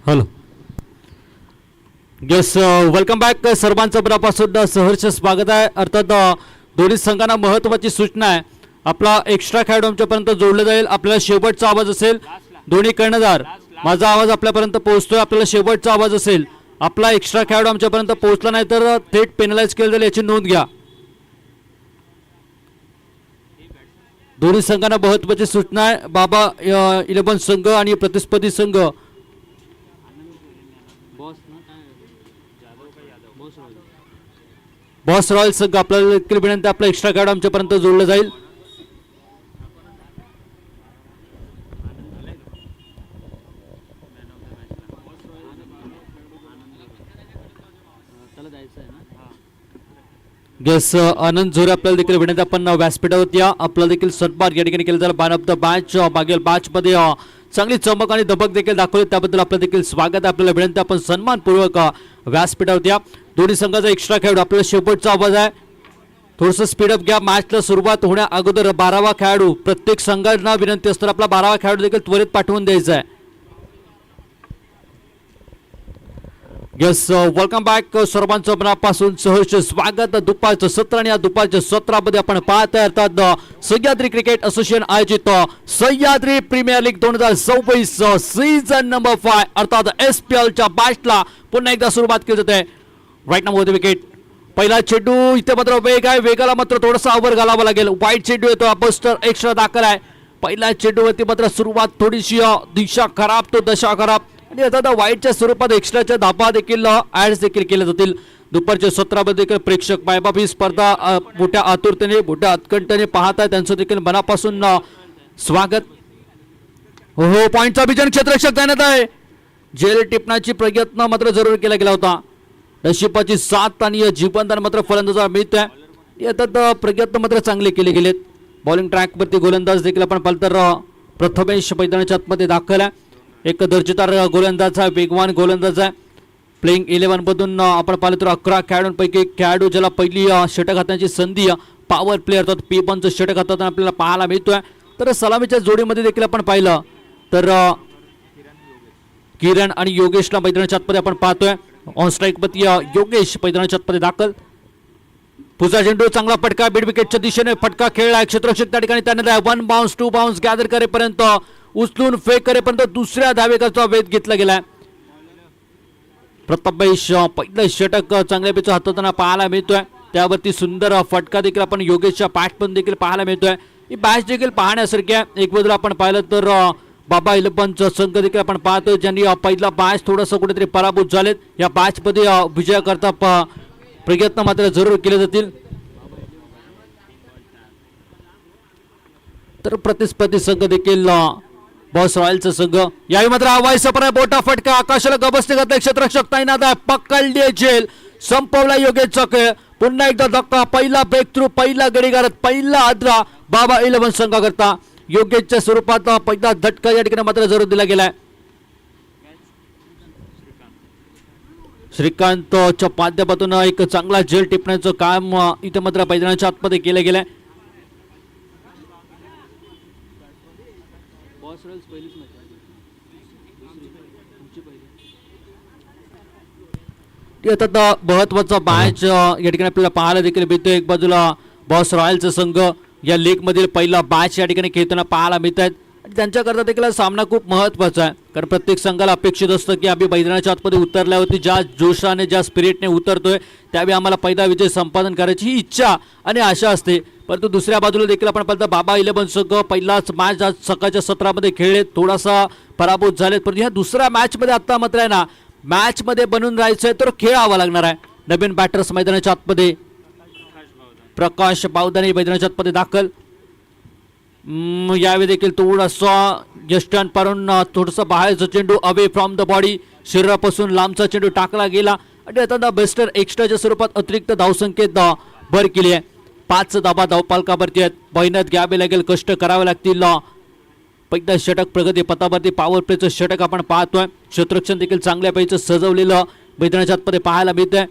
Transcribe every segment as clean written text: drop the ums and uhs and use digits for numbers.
Hello yes welcome back. सर्वांचं मनापासून सहर्ष स्वागत आहे. अर्थात दोन्ही संघांना महत्त्वाची सूचना आहे. आपला एक्स्ट्रा खेळाडू आमच्यापर्यंत जोडला जाईल. आपल्याला शेवटचा आवाज असेल दोन्ही कर्णधार, माझा आवाज आपल्यापर्यंत पोहोचतोय. आपल्याला शेवटचा आवाज असेल. आपला एक्स्ट्रा खेळाडू आमच्यापर्यंत पोहोचला नाही तर थेट पेनलाइज केलं जाईल, याची नोंद घ्या. दोन्ही संघांना महत्त्वाची सूचना आहे. बाबा 11 संघ आणि प्रतिस्पर्धी संघ बॉस रॉयल संघ आपल्याला देखील विनंती, आपला एक्स्ट्रा खेळाडू आमच्यापर्यंत जोडलं जाईल. गेस आनंद झोरे आपल्याला देखील विनंती, आपण व्यासपीठावरती या. आपल्याला देखील सन्मान या ठिकाणी केलं जाईल. मॅन ऑफ द मॅच मागील मॅच मध्ये चांगली चमक आणि दबक देखील दाखवली, त्याबद्दल आपलं देखील स्वागत आहे. आपल्याला विनंती, आपण सन्मानपूर्वक व्यासपीठावरती या. दोन्ही संघाचा एक्स्ट्रा खेळाडू, आपल्याला शेवटचा आवाज आहे. थोडंसं स्पीडअप घ्या. मॅचला सुरुवात होण्या अगोदर 12वा खेळाडू, प्रत्येक संघांना विनंती असतं आपला 12वा खेळाडू देखील त्वरित पाठवून द्यायचा आहे. Yes welcome back. सर्वांचं मनापासून सहर्ष स्वागत. दुपारचं सत्र आणि या दुपारच्या सत्रामध्ये आपण पाहत आहे अर्थात सह्याद्री क्रिकेट असोसिएशन आयोजित Sahyadri premier league 2024 season number 5 अर्थात SPL च्या मॅचला पुन्हा एकदा सुरुवात केली जाते. राईट नंबर विकेट, पहिला चेंडू, इथे मात्र वेग आहे. वेगाला मात्र थोडासा आवर घालावा लागेल. वाईट चेंडू येतो, बस्टर एक्स्ट्रा दाखल आहे. पहिल्या चेंडूवरती मात्र सुरुवात थोडीशी दिशा खराब तो दशा खराब, आणि आता वाईटच्या स्वरूपात एक्स्ट्राच्या धापा देखील ऍड्स देखील केल्या जातील. दुपारच्या सत्रामध्ये देखील प्रेक्षक मायबाप ही स्पर्धा मोठ्या आतुरतेने मोठ्या उत्कंठेने पाहत आहे. त्यांचं देखील मनापासून स्वागत. हो, पॉईंटचा विजन क्षेत्ररक्षक देण्यात आहे. जेल टिपण्याची प्रयत्न मात्र जरूर केला गेला होता. नशिबाची साथ आणि जीवनदान मात्र फलंदाजाला मिळत आहे. यात प्रयत्न मात्र चांगले केले गेलेत. बॉलिंग ट्रॅकवरती गोलंदाज देखील आपण पाहिलं तर प्रथमेश मैदानाच्या आतमध्ये दाखल आहे. एक दर्जेदार गोलंदाज आहे, वेगवान गोलंदाज आहे. प्लेइंग 11 मधून आपण पाहिलं तर 11 खेळाडूंपैकी एक खेळाडू ज्याला पहिली षटक हाताची संधी पॉवर प्लेअर अर्थात P1चं षटक हाताना आपल्याला पाहायला मिळतोय. तर सलामीच्या जोडीमध्ये देखील आपण पाहिलं तर किरण आणि योगेशला मैदानाच्या आतमध्ये आपण पाहतोय. ऑन स्ट्राईक मध्ये योगेश मैदानाच्या आतमध्ये दाखल. पुढचा चेंडू, चांगला फटका, मिड विकेटच्या दिशेने फटका खेळला. क्षेत्ररक्षक त्या ठिकाणी त्याने 1 बाउन्स 2 बाउन्स गॅदर करेपर्यंत, उचलून फेक करेपर्यंत दुसऱ्या धावेकरचा वेध घेतला गेलाय. प्रतापेश पहिलं षटक चांगल्या पेचा हाताळताना पाहायला मिळतोय. त्यावरती सुंदर फटका देखील आपण योगेशच्या पॅटमधून देखील पाहायला मिळतोय. ही मॅच देखील पाहण्यासारखी आहे. एक बाजूला आपण पाहिलं तर बाबा 11चा संघ देखील आपण पाहतोय, ज्यांनी पहिला मॅच थोडंसं कुठेतरी पराभूत झालेत. या मॅच मध्ये विजयाकरता प्रयत्न मात्र जरूर केले जातील. तर प्रतिस्पर्धी संघ देखील बॉस रॉयलचा संघ, यावेळी मात्र हवाई बोटा फटका, आकाशाला गबसते घातले. क्षेत्ररक्षक तैनात आहे, पकडली जेल, संपवला योगेशचा खेळ. पुन्हा एकदा धक्का, पहिला ब्रेक थ्रू, पहिला गडीगारत, पहिला आद्रा बाबा 11 संघाकरता. योगेशच्या स्वरूपात पहिला झटका या ठिकाणी मात्र जरूर दिला गेलाय. श्रीकांतच्या माध्यमातून एक चांगला जेल टिपण्याचं काम इथे मात्र मैदानाच्या आतमध्ये केलं गेलंय. महत्वाचा मॅच या ठिकाणी आपल्याला पाहायला देखील मिळतोय. एक बाजूला बॉस रॉयलचा संघ या लीग मधील पहिला मॅच या ठिकाणी खेळताना पाहायला मिळत आहेत. त्यांच्याकरता देखील सामना खूप महत्वाचा आहे, कारण प्रत्येक संघाला अपेक्षित असतं की आम्ही मैदानाच्या आतमध्ये उतरल्यावरती ज्या जोशाने ज्या स्पिरिटने उतरतोय त्यावेळी आम्हाला पहिला विजय संपादन करायची ही इच्छा आणि आशा असते. परंतु दुसऱ्या बाजूला देखील आपण पाहतो बाबा 11 संघ पहिलाच मॅच आज सकाळच्या सत्रामध्ये खेळले, थोडासा पराभूत झालेत. परंतु ह्या दुसऱ्या मॅच मध्ये आता मात्र आहे ना, मॅच मध्ये बनून राहायचंय तर खेळावा लागणार आहे. नवीन बॅटर्स मैदानाच्या आतमध्ये, प्रकाश बावदाने मैदानाच्या आतमध्ये दाखल. यावेळी देखील थोडासा जस्टन पारून थोडंसं बाहेरचा चेंडू अवे फ्रॉम द बॉडी, शरीरापासून लांबचा चेंडू टाकला गेला आणि आता बेस्टर एक्स्ट्राच्या स्वरूपात अतिरिक्त धावसंख्येत भर केली आहे. 5 धाबा धावपालकावरती आहेत. मेहनत घ्यावी लागेल, कष्ट करावे लागतील. पहिलं षटक प्रगती पथावरती पॉवर प्लेचं षटक आपण पाहतोय. क्षेत्ररक्षण देखील चांगल्या पैकीचं सजवलेलं मैदानाच्या आतमध्ये पाहायला मिळतंय.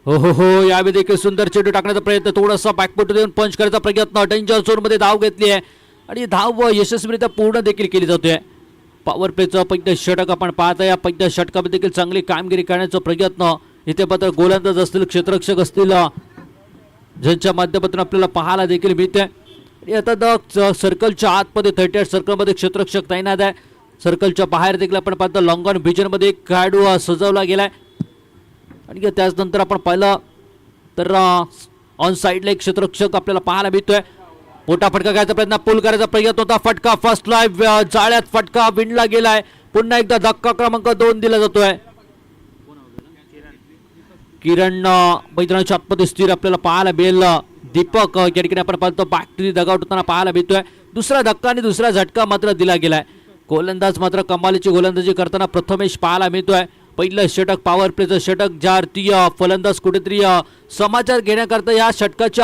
हो, यावेळी देखील सुंदर चेंडू टाकण्याचा प्रयत्न, थोडासा बॅकफूट देऊन पंच करायचा प्रयत्न, डेंजर झोन मध्ये धाव घेतली आहे आणि धाव यशस्वीरित्या पूर्ण देखील केली जाते. पॉवर प्लेचं पहिलं षटक आपण पाहता. या पहिल्या षटकामध्ये देखील चांगली कामगिरी करण्याचा प्रयत्न इथे मात्र गोलंदाज असतील, क्षेत्ररक्षक असतील, ज्यांच्या माध्यमातून आपल्याला पाहायला देखील मिळते. आणि आता सर्कलच्या आतमध्ये 38 सर्कलमध्ये क्षेत्ररक्षक तैनात आहे. सर्कलच्या बाहेर देखील आपण पाहतो लॉंग ऑन व्हिजनमध्ये एक खेळाडू सजवला गेलाय. आणि त्याचनंतर आपण पाहिलं तर ऑन साईडला एक क्षेत्ररक्षक आपल्याला पाहायला मिळतोय. मोठा फटका घ्यायचा प्रयत्न, पुल करायचा प्रयत्न होता. फटका फर्स्ट लाईव्ह जाळ्यात फटका विणला गेलाय. पुन्हा एकदा धक्का क्रमांक 2 दिला जातोय. किरण मैदानाच्या आतमध्ये स्थिर आपल्याला पाहायला मिळेल. दीपक या ठिकाणी आपण पाहतो बॅटरी दगावट होताना पाहायला मिळतोय. दुसरा धक्का आणि दुसरा झटका मात्र दिला गेलाय. गोलंदाज मात्र कमालीची गोलंदाजी करताना प्रथमेश पाहायला मिळतोय. पहिलं षटक पॉवर प्लेचं षटक, ज्यावरती फलंदाज कुठेतरी समाचार घेण्याकरता या षटकाची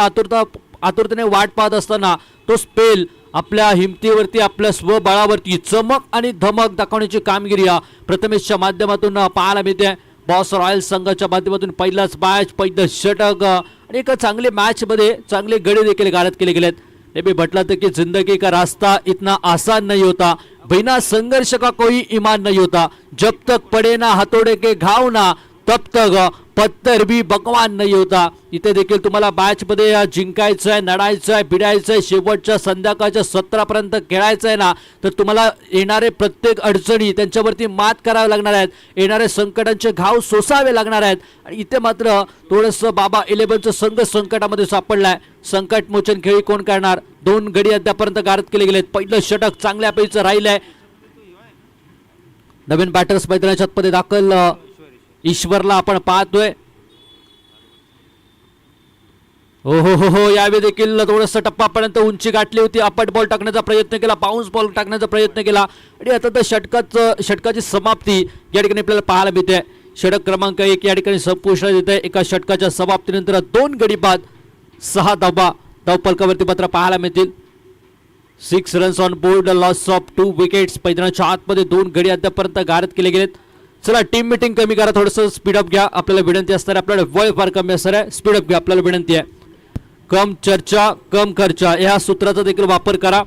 आतुरतेने वाट पाहत असताना तो स्पेल आपल्या हिमतीवरती, आपल्या स्वबळावरती चमक आणि धमक दाखवण्याची कामगिरी प्रथमेशच्या माध्यमातून पाहायला मिळते. बॉस रॉयल संघाच्या माध्यमातून पहिलाच मॅच, पहिलं षटक आणि एका चांगले मॅच मध्ये चांगले गडी देखील गारद केले गेलेत. हे भी बतला था कि जिंदगी का रास्ता इतना आसान नहीं होता, बिना संघर्ष का कोई ईमान नहीं होता, जब तक पडे ना हथोडे के घाव ना तब तक पत्थर भी भगवान नहीं होता. इथे देखील तुम्हाला मॅच मध्ये जिंकायचं आहे, लढायचं आहे, भिडायचं आहे, शेवटच्या संध्याकाळच्या 17 पर्यंत खेळायचं आहे ना, तर तुम्हाला येणारे प्रत्येक अडचणी त्यांच्यावरती मात करावे लागणार आहेत. येणारे संकटांचे घाव सोसावे लागणार आहेत. आणि इथे मात्र थोडंसं बाबा 11चं संघ संकटामध्ये सापडलाय. संकट मोचन खेळी कोण करणार? 2 गडी अद्यापर्यंत गारद केले गेलेत. पहिलं षटक चांगल्या पैकीचं राहिलंय. नवीन बॅटर्स मैदानाच्या आतमध्ये दाखल ईश्वरला आपण पाहतोय. हो यावेळी देखील थोडंसं टप्पापर्यंत उंची गाठली होती. अपट बॉल टाकण्याचा प्रयत्न केला, बाउन्स बॉल टाकण्याचा प्रयत्न केला आणि आता तर षटकाची समाप्ती या ठिकाणी आपल्याला पाहायला मिळते. षटक क्रमांक 1 या ठिकाणी संपुष्टात येते. एका षटकाच्या समाप्तीनंतर 2 गडी बाद 6 धावफलकावरती मात्र पाहायला मिळतील. 6 runs on board, loss of 2 wickets. मैदानाच्या आतमध्ये 2 गडी अद्यापर्यंत गारद केले गेलेत. चला टीम मीटिंग कमी करा, थोडंसं स्पीडअप घ्या. आपल्याला विनंती असणार, आपल्याला वय फार कमी असणार आहे. स्पीडअप घ्या, आपल्याला विनंती आहे. कम चर्चा कम खर्चा या सूत्राचा देखील वापर करा,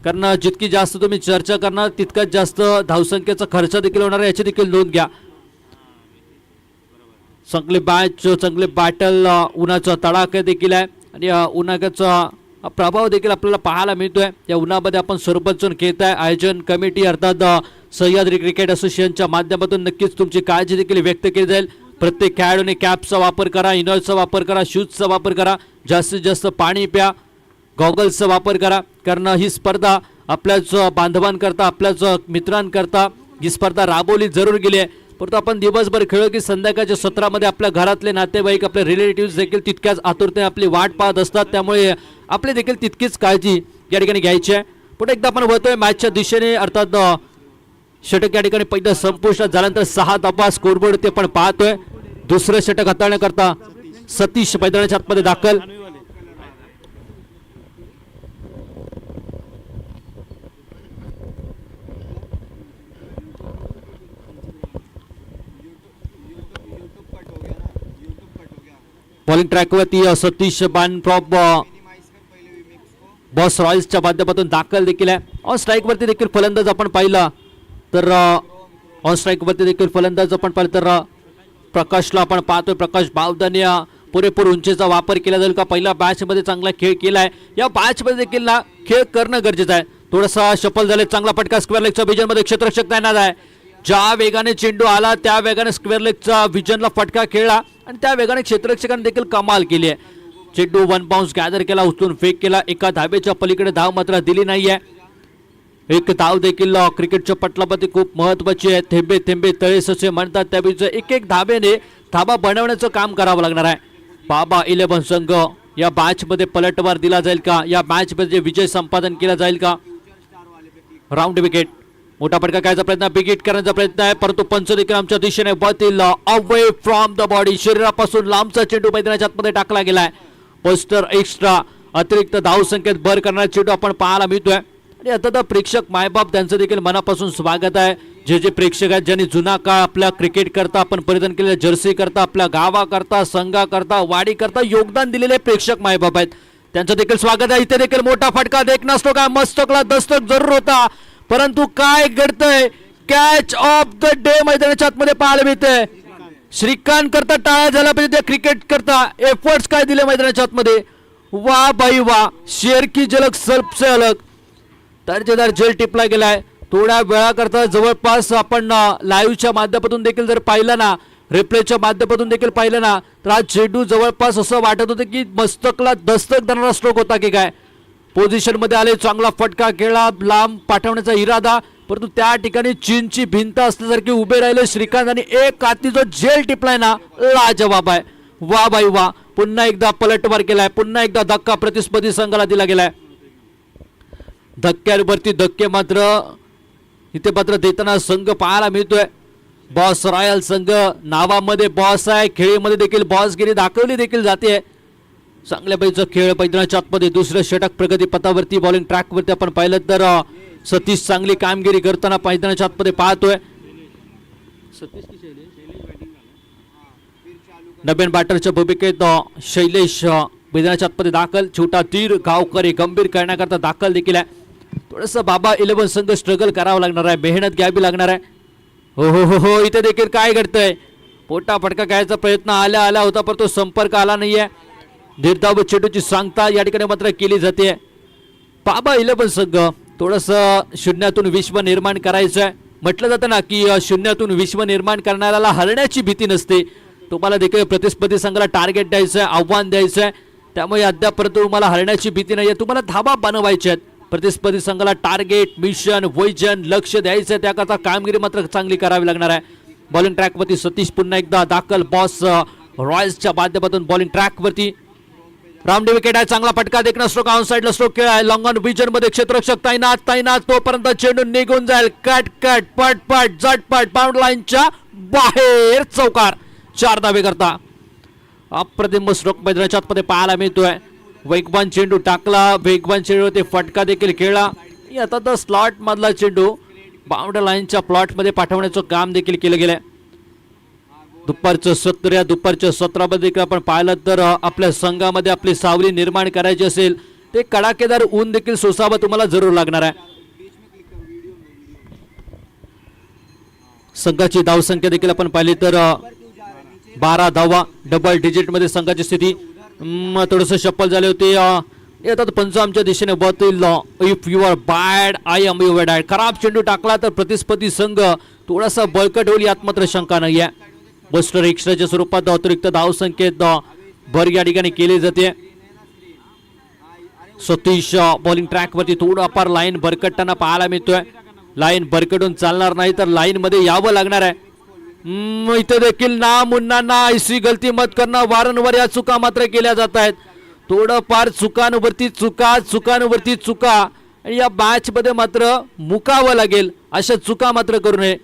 कारण जितकी जास्त तुम्ही चर्चा करणार तितकाच जास्त धावसंख्येचा खर्च देखील होणार आहे, याची देखील नोंद घ्या. चांगले मॅच, चांगले बॅटल, उन्हाचा तडाखा देखील आहे आणि उन्हाचा प्रभाव देखील आपल्याला पाहायला मिळतोय. या उन्हामध्ये आपण सर्वजण खेळत आहे. आयोजन कमिटी अर्थात सह्याद्री क्रिकेट असोसिएशनच्या माध्यमातून नक्कीच तुमची काळजी देखील व्यक्त केली जाईल. प्रत्येक खेळाडूने कॅपचा वापर करा, इनरचा वापर करा, शूजचा वापर करा, जास्तीत जास्त पाणी प्या, गॉगल्सचा वापर करा, कारण ही स्पर्धा आपल्याच बांधवांकरता, आपल्याच मित्रांकरता ही स्पर्धा राबवली जरूर गेली आहे. परंतु आपण दिवसभर खेळलो की संध्याकाळच्या सत्रामध्ये आपल्या घरातले नातेवाईक, आपले रिलेटिव्ह देखील तितक्याच आतुरतेने आपली वाट पाहत असतात. त्यामुळे आपली देखील तितकीच काळजी या ठिकाणी घ्यायची आहे. पुढे एकदा आपण वळतोय मॅचच्या दिशेने. अर्थात षटक या ठिकाणी पहिलं संपुष्टात झाल्यानंतर 6 धावा स्कोरबोर्ड ते आपण पाहतोय. दुसरं षटक हाताळण्याकरता सतीश मैदानाच्या आतमध्ये दाखल. बॉलिंग ट्रॅकवरती सतीश बानप्रॉप बॉस रॉयल्सच्या माध्यमातून दाखल देखील आहे. ऑन स्ट्राईक वरती देखील फलंदाज आपण पाहिला तर प्रकाशला आपण पाहतोय. प्रकाश बावदाने पुरेपूर उंचीचा वापर केला जाईल का? पहिल्या मॅच मध्ये चांगला खेळ केलाय. या मॅच मध्ये देखील ना खेळ करणं गरजेचं आहे. थोडासा सफल झाले. चांगला फटका स्क्वेअर लेगचा विजन मध्ये क्षेत्ररक्षक तैनात आहे. ज्या वेगाने चेंडू आला त्या वेगाने स्क्वेअर लेगचा विजनला फटका खेळला आणि त्या वेगाने क्षेत्ररक्षकांनी देखील कमाल केली आहे. चेंडू 1 बाउन्स गॅदर केला, उचलून फेक केला. एका धावेच्या पलीकडे धाव मात्र दिली नाहीये. एक धाव देखील क्रिकेटच्या पटलावरती खूप महत्वाची आहे. थेंबे थेंबे तळे ससे म्हणतात, त्यावेळी एक धावेने धाबा बनवण्याचं काम करावं लागणार आहे. बाबा 11 संघ या मॅच मध्ये पलटवार दिला जाईल का? या मॅच मध्ये विजय संपादन केला जाईल का? राऊंड विकेट, मोठा फटका करायचा प्रयत्न, बिगिट करण्याचा प्रयत्न आहे, परंतु पंच देखील आमच्या दिशेने वळतील. अवे फ्रॉम द बॉडी, शरीरापासून लांबचा चेंडू मैदानाच्या आतमध्ये टाकला गेलाय. पोस्टर एक्स्ट्रा अतिरिक्त धाव संख्येत भर करणारा चेंडू आपण पाहायला मिळतोय. आणि आता तर प्रेक्षक मायबाप त्यांचं देखील मनापासून स्वागत आहे. जे प्रेक्षक आहेत ज्यांनी जुना काळ आपल्या क्रिकेट करता आपण परिधान केलेल्या जर्सी करता, आपल्या गावाकरता, संघाकरता, वाडी करता योगदान दिलेले प्रेक्षक मायबाप आहेत, त्यांचं देखील स्वागत आहे. इथे देखील मोठा फटका, देखना असतो का मस्तकला दस्तक जरूर होता, परंतु काय घडतंय, कॅच ऑफ द डे मैदानाच्या आतमध्ये पाहायला मिळतंय. श्रीकांत करता टाळ्या झाला पाहिजे त्या क्रिकेट करता, एफर्ट्स काय दिले मैदानाच्या आतमध्ये. वा बाई वा, शेर की झलक सबसे अलग. दर्जेदार झेल टिपला गेलाय. थोड्या वेळा करता जवळपास आपण लाईव्हच्या माध्यमातून देखील जर पाहिलं ना, रिप्लेच्या माध्यमातून देखील पाहिलं ना, तर हा चेंडू जवळपास असं वाटत होतं की मस्तकला दस्तक देणारा स्ट्रोक होता की काय. पोझिशन मध्ये आले, चांगला फटका खेळला, लांब पाठवण्याचा इरादा, परंतु त्या ठिकाणी चीनची भिंत असल्यासारखी उभे राहिले श्रीकांत आणि एक हाती जो झेल टिपलाय ना, लाजवाब आहे. वा बाई वा, पुन्हा एकदा पलटवार केलाय, पुन्हा एकदा धक्का प्रतिस्पर्धी संघाला दिला गेलाय. धक्क्यांवरती धक्के मात्र इथे मात्र देताना संघ पाहायला मिळतोय. बॉस रॉयल संघ नावामध्ये बॉस आहे, खेळीमध्ये देखील बॉसगिरी दाखवली देखील जाते. चांगल्या पैकीचा खेळ मैदानाच्या आतमध्ये. दुसरं षटक प्रगती पथावरती, बॉलिंग ट्रॅकवरती आपण पाहिलं तर सतीश चांगली कामगिरी करताना मैदानाच्या आतमध्ये पाहतोय. नवीन बॅटरच्या भूमिकेत शैलेश मैदानाच्या आतमध्ये दाखल. छोटा तीर गावकरी गंभीर करण्याकरता दाखल देखील आहे. थोडंसं बाबा 11 संघ स्ट्रगल करावं लागणार आहे, मेहनत घ्यावी लागणार आहे. हो हो हो हो, इथे देखील काय घडतंय, पोटा फटका घ्यायचा प्रयत्न आला होता, पण तो संपर्क आला नाहीये. निर्धाव चेंडूची सांगता या ठिकाणी मात्र केली जाते. बाबा 11 संघ थोडंसं शून्यातून विश्व निर्माण करायचं आहे. म्हटलं जातं ना की शून्यातून विश्व निर्माण करणाऱ्याला हरण्याची भीती नसते. तुम्हाला देखील प्रतिस्पर्धी संघाला टार्गेट द्यायचं आहे, आव्हान द्यायचं आहे. त्यामुळे अद्यापर्यंत तुम्हाला हरण्याची भीती नाही आहे, तुम्हाला धाबा बनवायचे आहेत. प्रतिस्पर्धी संघाला टार्गेट, मिशन, वैजन, लक्ष द्यायचं आहे. त्याकरता कामगिरी मात्र चांगली करावी लागणार आहे. बॉलिंग ट्रॅकवरती सतीश पुन्हा एकदा दाखल. बॉस रॉयल्सच्या माध्यमातून बॉलिंग ट्रॅकवरती रामडे विकेट आहे. चांगला फटका देखणं, स्ट्रोक ऑन साइडला स्ट्रोक खेळ आहे. लॉंग ऑन विजन मध्ये क्षेत्ररक्षक तैनात तोपर्यंत चेंडू निघून जाईल. कट पट झटपट बाउंड लाईनच्या बाहेर चौकार. 4 धावे करता अप्रतिम स्ट्रोक मैदानाच्या आतमध्ये पाहायला मिळतोय. वेगवान चेंडू टाकला, वेगवान चेंडूवरती फटका देखील खेळला. आता तर स्लॉट मधला चेंडू बाउंड्री लाईनच्या प्लॉट मध्ये पाठवण्याचं काम देखील केलं गेलंय. दुपारचं सत्र, या दुपारच्या सत्रामध्ये देखील आपण पाहिलं तर आपल्या संघामध्ये आपली सावली निर्माण करायची असेल ते कडाकेदार ऊन देखील सोसावं तुम्हाला जरूर लागणार आहे. संघाची धावसंख्या देखील आपण पाहिली तर 12 धावा, डबल डिजिट मध्ये संघाची स्थिती. थोडस शप्पल झाले होते. येतात पंच आमच्या दिशेने बतील. If you are bad I am your dad. खराब चेंडू टाकला तर प्रतिस्पर्धी संघ थोडासा बळकट होईल यात मात्र शंका नाही आहे. बस्टर एक्स्ट्राच्या स्वरूपात अतिरिक्त धावसंख्येत भर या ठिकाणी केली जाते. सतीश बॉलिंग ट्रॅकवरती थोडाफार लाईन भरकटताना पाहायला मिळतोय. लाईन भरकटून चालणार नाही तर लाईन मध्ये यावं लागणार आहे. इथे देखील ना मुन्ना ना ऐसी गलती मत करणं, वारंवार या चुका मात्र केल्या जात आहेत. थोडंफार चुकांवरती चुका आणि या मॅच मध्ये मात्र मुकावं लागेल. अशा चुका मात्र करू नये.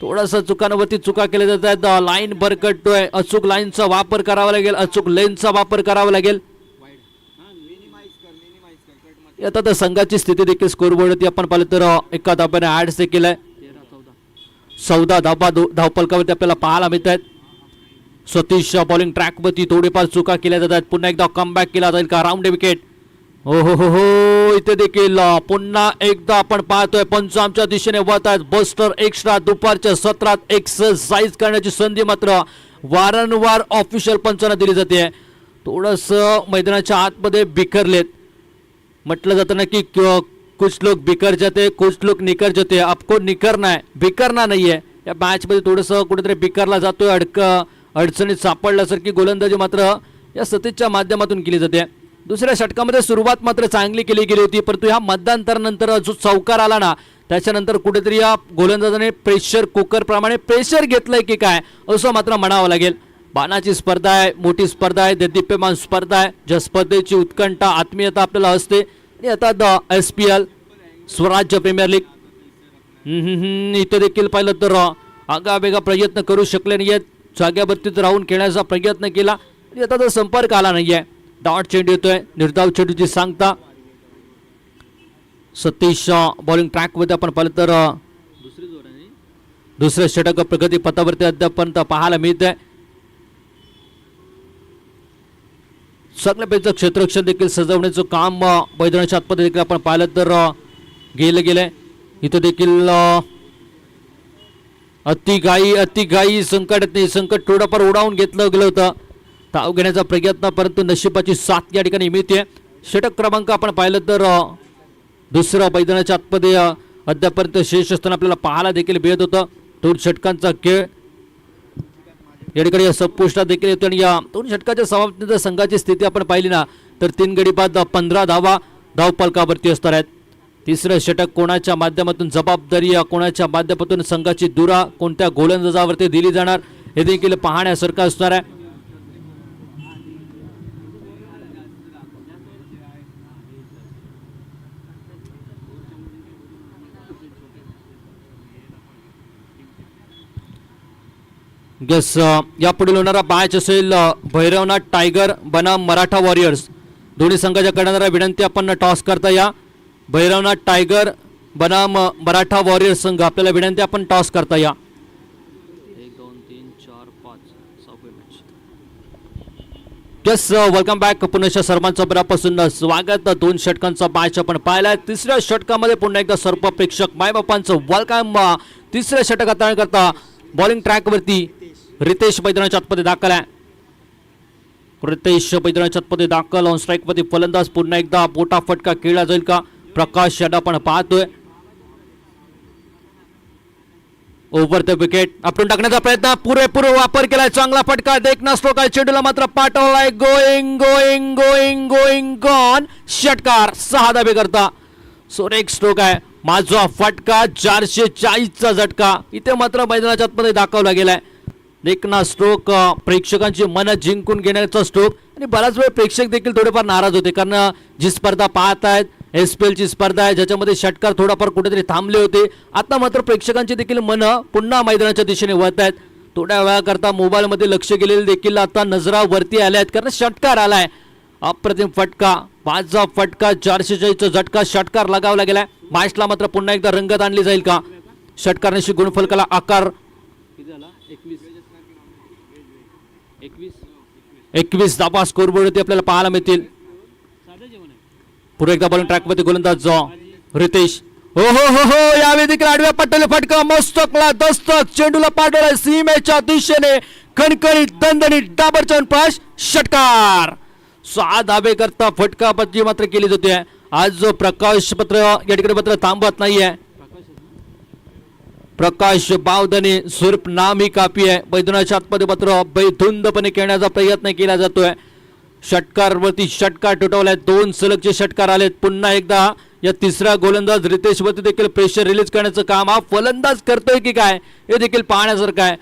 थोडासा चुकांवरती चुका केल्या जात आहेत. लाईन भरकटतोय, अचूक लाईनचा वापर करावा लागेल, अचूक लेनचा वापर करावा लागेल. आता तर संघाची स्थिती देखील स्कोरबोर्डवरती आपण पाहिलं तर एका धाब्याने ऍड देखील आहे. 14 धाबा धावपलकावरती आपल्याला पाहायला मिळत आहेत. सतीश बॉलिंग ट्रॅकवरती थोडीफार चुका केल्या जातात. पुन्हा एकदा कमबॅक केला जाईल का? Round wicket. हो हो हो हो, इथे देखील पुन्हा एकदा आपण पाहतोय पंच आमच्या दिशेने वळत आहेत. बस्टर एक्स्ट्रा दुपारच्या सत्रात एक्सरसाइज करण्याची संधी मात्र वारंवार ऑफिशियल पंचांना दिली जाते. थोडस मैदानाच्या आतमध्ये बिखरलेत. म्हटलं जातं ना की कुछ लोग बिखर जाते, कुछ लोग निकर जाते. आपको निकरना है, बिखरना नाही आहे. या मॅच मध्ये थोडंसं कुठेतरी बिखरला जातोय. अडचणीत सापडल्यासारखी गोलंदाजी मात्र या सतीशच्या माध्यमातून केली जाते. दुसऱ्या षटकामध्ये सुरुवात मात्र चांगली केली गेली होती, परंतु ह्या मध्यांतरानंतर जो चौकार आला ना त्याच्यानंतर कुठेतरी या गोलंदाजाने प्रेशर कुकर प्रमाणे प्रेशर घेतलंय की काय असं मात्र म्हणावं लागेल. बाणाची स्पर्धा आहे, मोठी स्पर्धा आहे, देदीप्यमान स्पर्धा आहे. ज्या स्पर्धेची उत्कंठा आत्मीयता आपल्याला असते. आता SPL स्वराज्य प्रीमियर लीग इथे देखील पाहिलं तर आगावेगा प्रयत्न करू शकले नाहीयेत. जाग्यावरतीच राहून खेळण्याचा प्रयत्न केला, आता तर संपर्क आला नाहीये. डॉट चेंडू येतोय, निर्धाव चेंडूची सांगता. सतीश बॉलिंग ट्रॅकमध्ये आपण पाहिलं तर दुसरे षटक प्रगती पथावरती अद्यापर्यंत पाहायला मिळतंय. सगळ्यापैकी क्षेत्ररक्षण देखील सजवण्याचं काम मैदानाच्या आतमध्ये देखील आपण पाहिलं तर गेलंय. इथं देखील अतिघाई संकट नाही, संकट थोडंफार उडावून घेतलं गेलं होतं. धाव घेण्याचा प्रयत्न, परंतु नशिबाची साथ या ठिकाणी मिळते. षटक क्रमांक आपण पाहिलं तर दुसरा मैदानाच्या आतमध्ये अद्यापर्यंत शेष असताना आपल्याला पाहायला देखील मिळत होतं. 2 षटकांचा खेळ या ठिकाणी संपुष्टात देखील येतो आणि या 2 षटकाच्या समाप्तीनंतर संघाची स्थिती आपण पाहिली ना तर 3 गडी बाद 15 धावा धावफलकावरती असणार आहेत. तिसरं षटक कोणाच्या माध्यमातून जबाबदारी कोणाच्या माध्यमातून संघाची दुरा कोणत्या गोलंदाजावरती दिली जाणार हे देखील पाहण्यासारखं असणार आहे. यस, यापुढील होणारा मॅच असेल भैरवनाथ टायगर बनाम मराठा वॉरियर्स. दोन्ही संघाच्या करणारा विनंती आपण टॉस करता या. भैरवनाथ टायगर बनाम मराठा वॉरियर्स संघ आपल्याला विनंती आपण टॉस करता या. 1 2 3 4 5 6 मॅच. Yes, welcome back. पुन्हा सर्वांचं मनापासून स्वागत. 2 षटकांचा मॅच आपण पाहिलाय. तिसऱ्या षटकामध्ये पुन्हा एकदा सर्व प्रेक्षक मायबापांचं वेलकम. तिसऱ्या षटक हाताळणी करता बॉलिंग ट्रॅक वरती रितेश मैदानाच्या आतमध्ये दाखल आहे. रितेश मैदानाच्या आतमध्ये दाखल. ऑन स्ट्राईक मध्ये फलंदाज पुन्हा एकदा मोठा फटका खेळला जाईल का? प्रकाश यादव आपण पाहतोय. ओव्हर द विकेट आपण टाकण्याचा प्रयत्न, पुरेपूर वापर केलाय. चांगला फटका देखना स्ट्रोक आहे. चेंडूला मात्र पाठवलाय. Going going going going gone. षटकार 6 धाबे करता. सुरेख स्ट्रोक आहे. माझा फटका 440चा झटका इथे मात्र मैदानाच्या आतमध्ये दाखवला गेलाय. देखना स्ट्रोक प्रेक्षकांची मन जिंकून घेण्याचा स्ट्रोक आणि बराच वेळ प्रेक्षक देखील थोडेफार नाराज होते कारण जी स्पर्धा पाहत आहेत SPL ची स्पर्धा आहे ज्याच्यामध्ये षटकार थोडाफार कुठेतरी थांबले होते. आता मात्र प्रेक्षकांची देखील मन पुन्हा मैदानाच्या दिशेने वळत आहेत. थोड्या वेळाकरता मोबाईलमध्ये लक्ष गेलेले देखील आता नजरा वरती आल्या आहेत कारण षटकार आलाय. अप्रतिम फटका, माझा फटका 440चा झटका. षटकार लगावला गेलाय. मॅचला मात्र पुन्हा एकदा रंगत आणली जाईल का? षटकारनिशी गुणफलकाला आकार 21 धाबा स्कोरबोर्डवरती आपल्याला पाहायला मिळतील. पुढे एकदा बॉलिंग ट्रॅक मध्ये गोलंदाज रितेश. हो हो हो हो, यावेळी देखील आडव्या पट्ट्याला फटका. मस्तकला दस्तक, चेंडूला पाठवलाय सीमेच्या दिशेने. खणखणीत दणदणीत डाबरचौन पास. षटकार 6 धाबे करता फटकाबाजी मात्र केली जाते. आज जो प्रकाश पत्र या ठिकाणी मात्र थांबत नाहीये. प्रकाश बावधने सुर्प नामी कापी आहे. मैदानाच्या आतमध्ये मात्र बेधुंदपणे खेळण्याचा प्रयत्न केला जातोय. षटकारवरती षटकार तुटवलाय. 2 सलगचे षटकार आलेत. पुन्हा एकदा या तिसऱ्या गोलंदाज रितेश वरती देखील प्रेशर रिलीज करण्याचं काम हा फलंदाज करतोय की काय हे देखील पाहण्यासारखं आहे.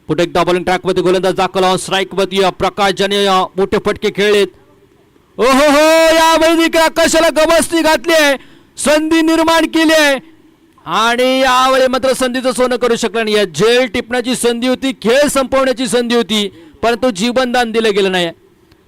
पुढे एकदा बॉलिंग ट्रॅक मध्ये गोलंदाज दाखल. स्ट्राईक वरती प्रकाश ज्याने मोठे फटके खेळलेत. ओ हो हो, यावेळी देखील आकाशाला गवसणी घातली आहे. संधी निर्माण केली आहे आणि यावेळी मात्र संधीचं सोनं करू शकला नाही. झेल टिपण्याची संधी होती, खेळ संपवण्याची संधी होती, परंतु जीवनदान दिलं गेलं नाही.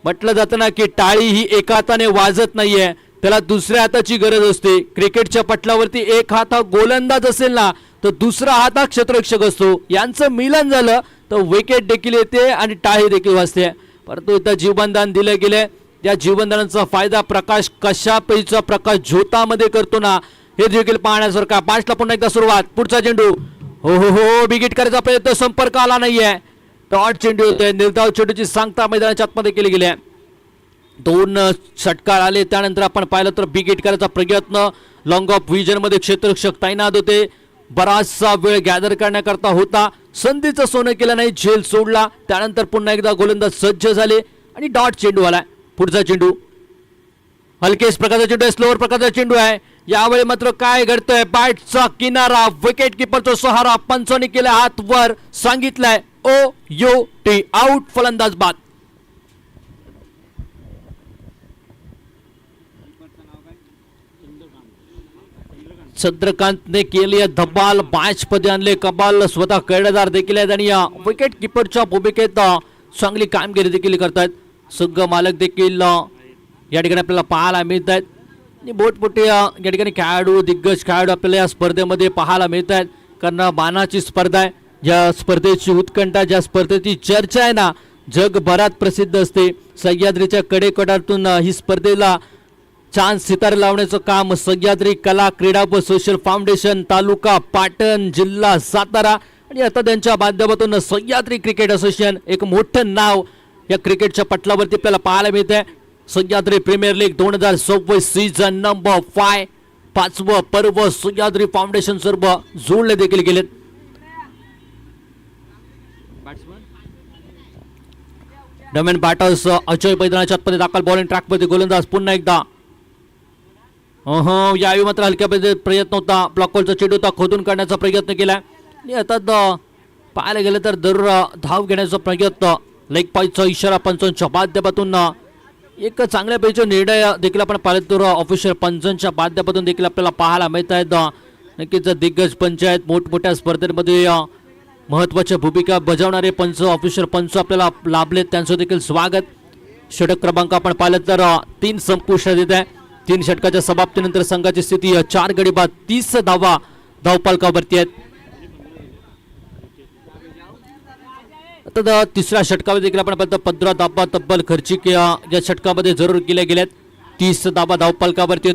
म्हटलं जातं ना की टाळी ही एका हाताने वाजत नाहीये, त्याला दुसऱ्या हाताची गरज असते. क्रिकेटच्या पटलावरती एक हात हा गोलंदाज असेल ना तर दुसरा हात हा क्षेत्ररक्षक असतो. यांचं मिलन झालं तर विकेट देखील येते आणि टाळी देखील वाजते. परंतु इथं जीवनदान दिलं गेले. त्या जीवनदानाचा फायदा प्रकाश कशा पैसा प्रकाश झोतामध्ये करतो ना हे देखील पाहण्यासारखा. 5 ला पुन्हा एकदा सुरुवात. पुढचा चेंडू हो हो हो, बिगिट करायचा प्रयत्न, संपर्क आला नाहीये. डॉट चेंडू होते. निर्धाव चेंडूची सांगता मैदानाच्या आतमध्ये केली गेली. 2 षटकार आले. त्यानंतर आपण पाहिलं तर बिगिट करायचा प्रयत्न. लॉंग ऑफ विजन मध्ये क्षेत्ररक्षक तैनात होते. बराचसा वेळ गॅदर करण्याकरता होता. संधीचं सोनं केलं नाही, झेल सोडला. त्यानंतर पुन्हा एकदा गोलंदाज सज्ज झाले आणि डॉट चेंडू आलाय. पुढचा चेंडू हलकेच प्रकारचा चेंडू आहे, स्लोअर प्रकारचा चेंडू आहे. यावेळी मात्र काय घडतंय? बॅटचा किनारा, विकेट किपरचा सहारा. पंचांनी केला हात वर, सांगितलंय OUT, आउट, फलंदाज बाद. चंद्रकांतने केली धबाल, मॅच मध्ये आणले कबाल. स्वतः कर्णधार देखील आहेत आणि या विकेट किपरच्या भूमिकेत चांगली कामगिरी देखील करतायत. संघ मालक देखील या ठिकाणी आपल्याला पाहायला मिळत आहेत आणि मोठमोठे या ठिकाणी खेळाडू, दिग्गज खेळाडू आपल्याला या स्पर्धेमध्ये पाहायला मिळत आहेत. कारण मानाची स्पर्धा आहे. ज्या स्पर्धेची उत्कंठा, ज्या स्पर्धेची चर्चा आहे ना जगभरात प्रसिद्ध असते. सह्याद्रीच्या कडेकडातून ही स्पर्धेला छान सितारे लावण्याचं काम सह्याद्री कला क्रीडा व सोशल फाउंडेशन तालुका पाटण जिल्हा सातारा आणि आता त्यांच्या माध्यमातून सह्याद्री क्रिकेट असोसिएशन एक मोठं नाव या क्रिकेटच्या पटलावरती आपल्याला पाहायला मिळते. Sahyadri premier league 2026 season number 5 पाचवं पर्व सह्याद्री फाउंडेशन सर्व जोडले देखील गेलेत. डमेन बॅटर्स अजय मैदानाच्या आतमध्ये दाखल बॉलिंग ट्रॅकमध्ये गोलंदाज पुन्हा एकदा यावेळी मात्र हलक्या प्रयत्न होता. ब्लॉकवरचा चेंडू होता खोदून काढण्याचा प्रयत्न केला आणि आता पाहायला गेलं तर जरूर धाव घेण्याचा प्रयत्न लेग पायचा इशारा पंचांच्या माध्यमातून एक चांगल्या पैकी निर्णय देखील आपण पाहिलं तर ऑफिशियल पंचांच्या माध्यमातून देखील आपल्याला पाहायला मिळत आहेत. नक्कीच दिग्गज पंचायत मोठमोठ्या स्पर्धेमध्ये महत्त्वाच्या भूमिका बजावणारे पंच ऑफिशियल पंच आपल्याला लाभलेत त्यांचं देखील स्वागत. षटक क्रमांक आपण पाहिलं तर 3 संपुष्टात येत आहे. 3 षटकाच्या समाप्तीनंतर संघाची स्थिती 4 गडी बाद 30 धावा धावफलकावरती आहेत. आता तिसऱ्या षटकामध्ये देखील आपण पाहतो 15 धावा तब्बल खर्चिक या षटकामध्ये जरूर केल्या गेल्यात. 30 धावा धावफलकावरती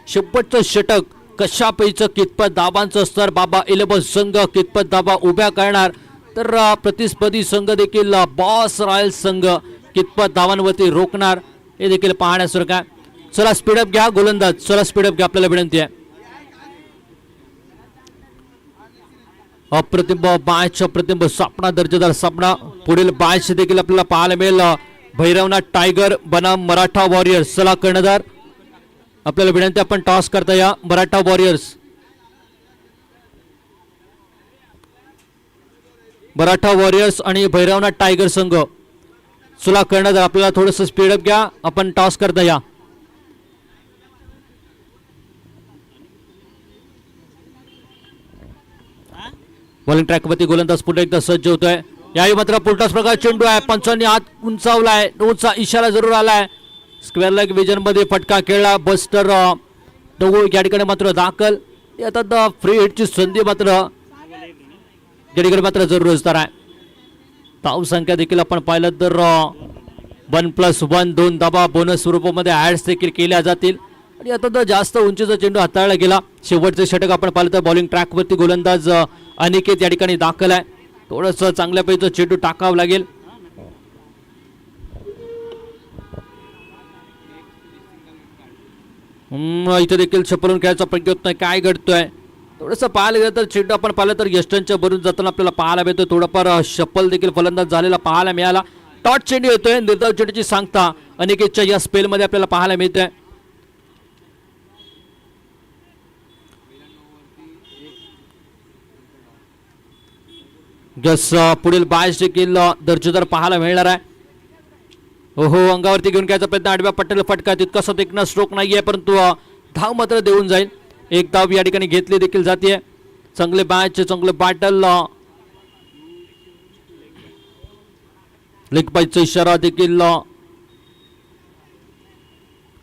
शेवटचं षटक कशापैचं कितपत धावांचं स्तर बाबा 11 संघ कितपत धावा उभ्या करणार तर प्रतिस्पर्धी संघ देखील बॉस रॉयल संघ कितपत धावांवरती रोखणार हे देखील पाहण्यासारखं आहे. चला स्पीडअप घ्या गोलंदाज, चला स्पीडअप घ्या आपल्याला विनंती आहे. अप्रतिम मॅच अप्रतिम सापडा दर्जेदार सापडा. पुढील मॅच देखील आपल्याला पाहायला मिळेल भैरवनाथ टायगर बनाम मराठा वॉरियर्स. चला कर्णधार आपल्याला विनंती आपण टॉस करता या. मराठा वॉरियर्स आणि भैरवनाथ टायगर संघ. चला कर्णधार आपल्याला थोडंसं स्पीडअप घ्या आपण टॉस करता या. बॉलिंग ट्रॅकवरती गोलंदाज पुन्हा एकदा सज्ज होतोय. यावेळी मात्र पुलटास प्रकार चेंडू आहे. पंचांनी हात उंचावलाय. नोचा इशारा जरूर आलाय. स्क्वेअर लेग विजन मध्ये फटका खेळला. बस्टर या ठिकाणी मात्र दाखल. आता फ्री हिटची संधी मात्र या ठिकाणी मात्र जरूर असणार आहे. धाव संख्या देखील आपण पाहिलं तर 1+1 2 धावा बोनस स्वरूपामध्ये ऍड्स देखील केल्या जातील आणि आता जास्त उंचीचा चेंडू हाताळला गेला. शेवटचे षटक आपण पाहिलं तर बॉलिंग ट्रॅकवरती गोलंदाज अनिकेत या ठिकाणी दाखल आहे. थोडंसं चांगल्यापैकी चेंडू टाकावं लागेल. इथे देखील छपरून खेळायचा प्रयत्न काय घडतोय थोडंसं पाहायला गेलं तर चेंडू आपण पाहिलं तर यष्टांच्या भरून जाताना आपल्याला पाहायला मिळतोय. थोडंफार शपल देखील फलंदाज झालेला पाहायला मिळाला. टॉट चेंडू येतोय. निर्धाव चेंडूची सांगता अनिकेतच्या या स्पेलमध्ये आपल्याला पाहायला मिळतोय. पुढील बायस देखील दर्जेदार पाहायला मिळणार आहे. अंगावरती घेऊन घ्यायचा प्रयत्न. आडव्या पट्ट्याला फटका तितकासा देखणं स्ट्रोक नाहीये परंतु धाव मात्र देऊन जाईल. एक धाव या ठिकाणी घेतली देखील जाते. चांगले मॅच चांगले बॅटल. लेग पायचा इशारा देखील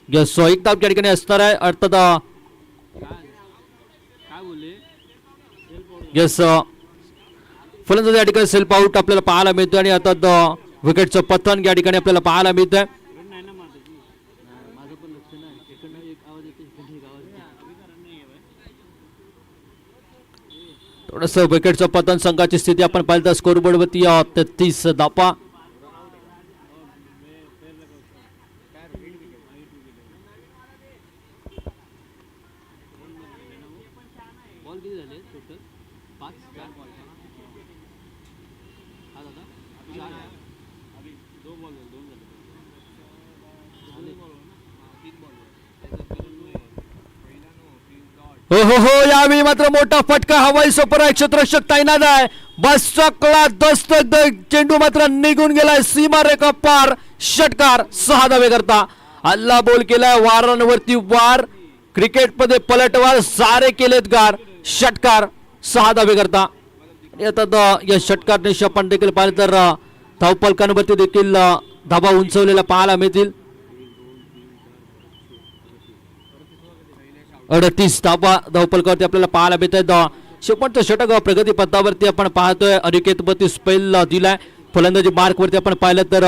एक धाव या ठिकाणी असणार आहे. अर्थात फलंदाज या ठिकाणी सेल्फ आउट आपल्याला पाहायला मिळतोय आणि आता विकेटचं पतन या ठिकाणी आपल्याला पाहायला मिळतंय. थोडस विकेटचं पतन संघाची स्थिती आपण पाहिलं तर स्कोरबोर्ड वरती 33 धावा. यावेळी मात्र मोठा फटका हवाई सफर क्षेत्ररक्षक तैनात आहे. बस चकला दस्तक चेंडू मात्र निघून गेलाय सीमारेखा पार. षटकार 6 धावे करता हल्ला बोल केलाय. वारांवरती वार क्रिकेटमध्ये पलटवार सारे केलेत गार. षटकार 6 धावे करता. आता या षटकार निश आपण देखील पाहिलं तर धावफलकांवरती देखील धावा उंचवलेला पाहायला मिळतील. 38 धावा धावफलकावरती आपल्याला पाहायला मिळत आहेत. शेवटचं षटक प्रगती पथावरती आपण पाहतोय. अनिकेत वरती स्पेल दिलाय. फलंदाजी मार्क वरती आपण पाहिलं तर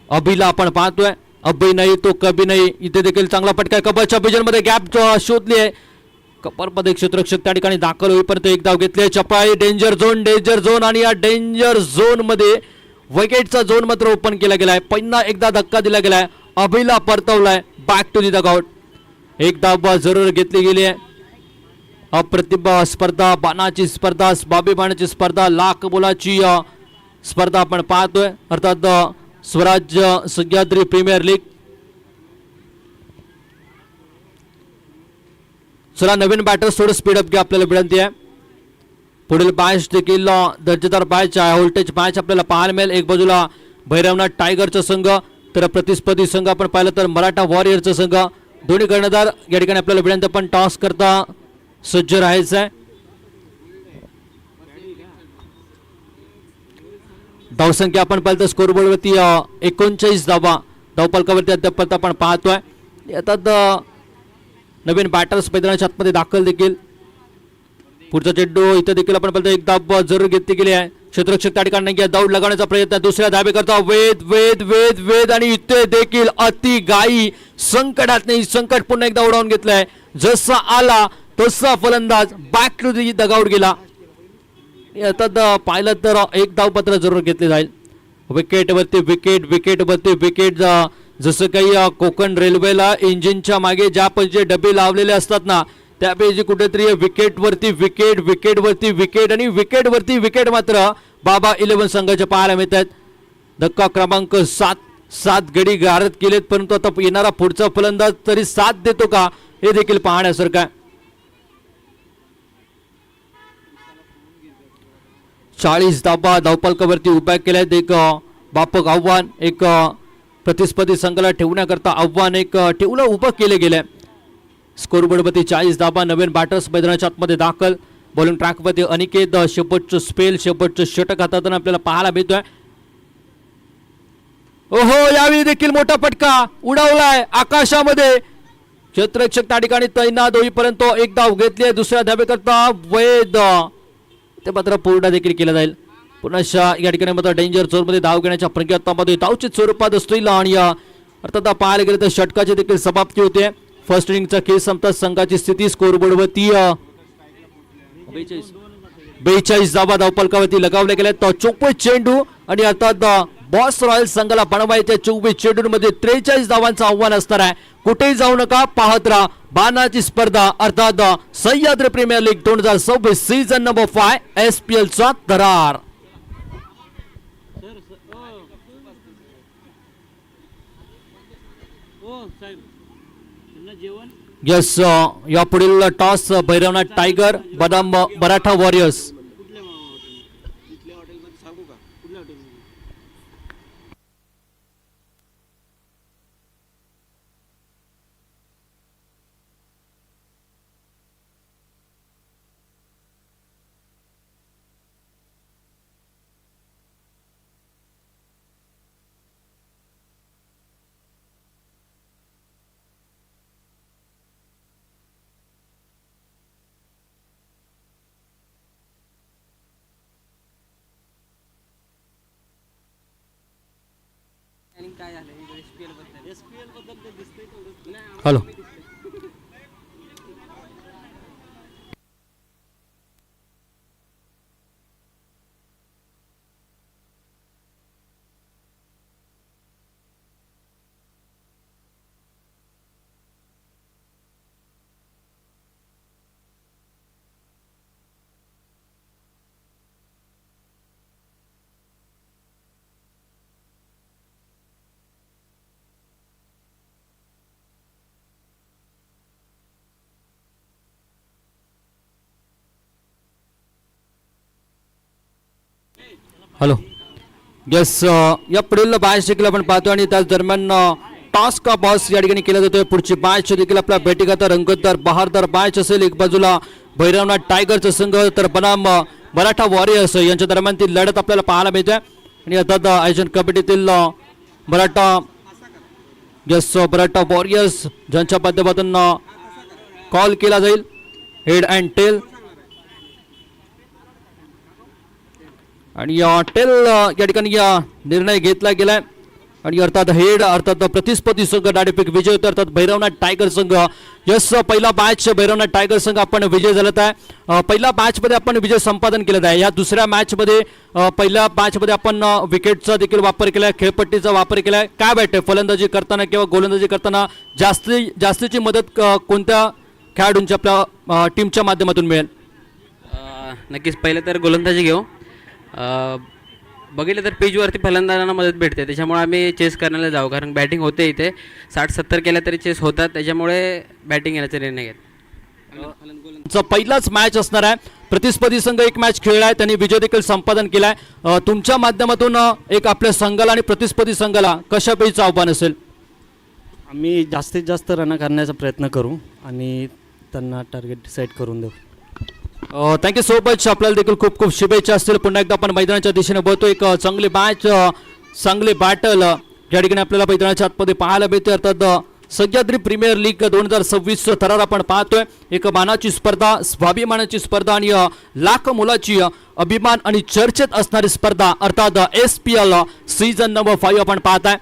अभिला आपण पाहतोय. अभी नाही तो कभी नाही. इथे देखील चांगला फटका कबरच्या मध्ये गॅप शोधली आहे. कबरमध्ये क्षेत्ररक्षक त्या ठिकाणी दाखल होईपर्यंत एक धाव घेतली. चपाई डेंजर झोन आणि या डेंजर झोन मध्ये विकेटचा झोन मात्र ओपन केला गेलाय. पुन्हा एकदा धक्का दिला गेलाय. अभिला परतवलाय बॅक टू दी डगआउट. एक धाव जरूर घेतली गेली आहे. अप्रतिम स्पर्धा, बाणाची स्पर्धा, बाबी बाणाची स्पर्धा, लाख बोलाची स्पर्धा आपण पाहतोय. अर्थात स्वराज्य सह्याद्री प्रीमियर लीग. चला नवीन बॅटर्स थोडं स्पीडअप घ्या, आपल्याला विनंती आहे. पुढील मॅच देखील दर्जेदार मॅच आहे, व्होल्टेज मॅच आपल्याला पाहायला मिळेल. एक बाजूला भैरवनाथ टायगरचा संघ, तर प्रतिस्पर्धी संघ आपण पाहिलं तर मराठा वॉरियरचा संघ. दोन्ही कर्णधार या ठिकाणी आपल्याला विनंती पण टॉस करता सज्ज राहायचं आहे. धावसंख्या आपण पाहिलं तर स्कोरबोर्डवरती 39 धावा धावफलकावरती अद्याप आपण पाहतोय. आता नवीन बॅटर्स मैदानाच्या आतमध्ये दाखल देखील. पुढचा चेंडू इथे देखील आपण पाहिलं एक धाव जरूर घेतली गेली आहे. क्षेत्ररक्षक त्या ठिकाणी दौड लगावण्याचा प्रयत्न, दुसऱ्या धाबे करता वेद आणि इथे देखील अति गाई संकटात नाही, संकट पुन्हा एकदा उडवून घेतलंय. जसा आला तसा फलंदाज बॅक टू दी डगआउट गेला. आता पाहिलं तर एक धावपत्र जरूर घेतले जाईल. विकेटवरती विकेट जसं काही कोकण रेल्वेला इंजिनच्या मागे ज्या पैसे डबे लावलेले असतात ना, त्यापैकी कुठेतरी विकेटवरती विकेट आणि विकेटवरती विकेट मात्र बाबा 11 संघाच्या पाहायला मिळत आहेत. धक्का क्रमांक 7 गडी गारद केलेत, परंतु आता येणारा पुढचा फलंदाज तरी साथ देतो का हे देखील पाहण्यासारखं आहे. 40 धावा धावफलकावरती उभ्या केल्यात. एक बापक आव्हान, एक प्रतिस्पर्धी संघाला ठेवण्याकरता आव्हान एक ठेवलं उभं केले गेले. स्कोरबोर्डवरती 40 धावा. नवीन बॅटर्स मैदानाच्या आतमध्ये दाखल. बॉलिंग ट्रॅकवरती अनिकेत शेपटचं स्पेल, शेपटचं षटक हातातून आपल्याला पाहायला मिळतोय. ओहो, यावेळी देखील मोठा फटका उडवलाय आकाशामध्ये. क्षेत्ररक्षक त्या ठिकाणी तैनात होईपर्यंत एक धाव घेतली आहे. दुसऱ्या धावेकरता वेद ते मात्र पूर्ण देखील केलं जाईल. पुन्हा या ठिकाणी मात्र डेंजर झोन मध्ये धाव घेण्याच्या प्रयत्नामध्ये धावचित स्वरूपात असतील आणि अर्थात पाहायला गेलं तर षटकाची देखील समाप्ती होते. फर्स्ट इनिंगचा खेळ संपतात. संघाची स्थिती स्कोरबोर्डवरती 42 धावा धावफलकावरती लगावल्या गेल्या. 24 चेंडू आणि अर्थात बॉस रॉयल संघाला बनवायच्या 24 चेंडूंमध्ये 43 धावांचं आव्हान असणार आहे. कुठेही जाऊ नका, पाहत राहा बाणाची स्पर्धा, अर्थात Sahyadri premier league 2026 season number 5 SPL चा दरार. यस, या पुढील टॉस भैरवनाथ टायगर बनाम Maratha warriors. Hello, hello. Yes, या पुढील मॅच देखील आपण पाहतो आणि त्याच दरम्यान टॉस का बॉस या ठिकाणी केला जातोय. पुढची मॅच देखील आपल्या भेटीगाता रंगतदार बहारदार मॅच असेल. एक बाजूला भैरवनाथ टायगरचा संघ तर बनाम मराठा वॉरियर्स यांच्या दरम्यान ती लढत आपल्याला पाहायला मिळते. आणि आता आयोजन कमिटीतील मराठा वॉरियर्स ज्यांच्या माध्यमातून कॉल केला जाईल हेड अँड टेल. आणि टेल या ठिकाणी निर्णय घेतला गेलाय. आणि अर्थात हेड अर्थात प्रतिस्पर्धी संघ नाणेफेक विजय होतो अर्थात भैरवनाथ टायगर संघ. यस, पहिला मॅच भैरवनाथ टायगर संघ आपण विजय झालेला आहे. पहिल्या मॅच मध्ये आपण विजय संपादन केलेला आहे. या दुसऱ्या मॅच मध्ये पहिल्या मॅच मध्ये आपण विकेटचा देखील वापर केलाय, खेळपट्टीचा वापर केलाय. काय वाटतंय फलंदाजी करताना किंवा गोलंदाजी करताना जास्तीची मदत कोणत्या खेळाडूंच्या आपल्या टीमच्या माध्यमातून मिळेल? नक्कीच पहिलं तर गोलंदाजी घेऊ. बघितलं तर पिचवरती फलंदाजांना मदत भेटते, त्याच्यामुळे आम्ही चेस करण्याला जाऊ, कारण बॅटिंग होते इथे 60-70 केल्या तरी चेस होतात, त्याच्यामुळे बॅटिंग येण्याचा निर्णय घेत. पहिलाच मॅच असणार आहे. प्रतिस्पर्धी संघ एक मॅच खेळलाय, त्यांनी विजय देखील संपादन केलाय. तुमच्या माध्यमातून एक आपल्या संघाला आणि प्रतिस्पर्धी संघाला कशापैकीचं आव्हान असेल? आम्ही जास्तीत जास्त रन करण्याचा प्रयत्न करू आणि त्यांना टार्गेट डिसाईड करून देऊ. Thank you so much. आपल्याला देखील खूप खूप शुभेच्छा असतील. पुन्हा एकदा आपण मैदानाच्या दिशेने बघतो एक चांगली मॅच, चांगली बॅटल या ठिकाणी आपल्याला मैदानाच्या आतमध्ये पाहायला मिळते. अर्थात सह्याद्री प्रीमियर लीग 2026 थरार आपण पाहतोय. एक मानाची स्पर्धा, स्वाभिमानाची स्पर्धा आणि लाख मुलाची अभिमान आणि चर्चेत असणारी स्पर्धा अर्थात SPL सीझन नंबर 5 आपण पाहताय.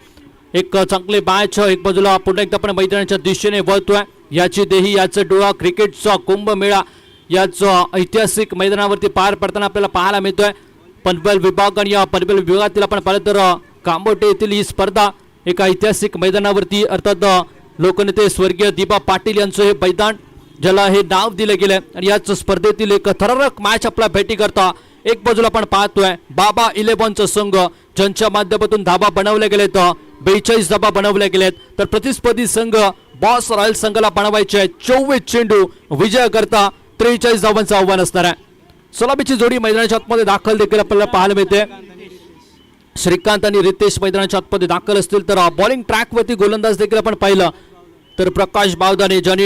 एक चांगली मॅच एक बाजूला पुन्हा एकदा आपण मैदानाच्या दिशेने वळतोय. याची देही याचं डोळा क्रिकेटचा कुंभमेळा याच ऐतिहासिक मैदानावरती पार पडताना आपल्याला पाहायला मिळतोय. पनवेल विभाग आणि या पनवेल विभागातील आपण पाहिलं तर कांबोटे येथील ही स्पर्धा एका ऐतिहासिक मैदानावरती अर्थात लोकनेते स्वर्गीय दिबा पाटील यांचं हे मैदान ज्याला हे नाव दिलं गेलंय आणि याच स्पर्धेतील एक थरारक मॅच आपला भेटी करता एक बाजूला आपण पाहतोय बाबा 11चा संघ ज्यांच्या माध्यमातून धाबा बनवले गेलेत, 42 धाबा बनवले गेलेत. तर प्रतिस्पर्धी संघ बॉस रॉयल संघाला बनवायचे आहे 24 चेंडू विजय करता 43 धावांचं आव्हान असणार आहे. सोलाबीची जोडी मैदानाच्या आतमध्ये दाखल देखील आपल्याला पाहायला मिळते. श्रीकांत आणि रितेश मैदानाच्या आतमध्ये दाखल असतील. तर बॉलिंग ट्रॅकवरती गोलंदाज देखील आपण पाहिलं तर प्रकाश बावदाने ज्यांनी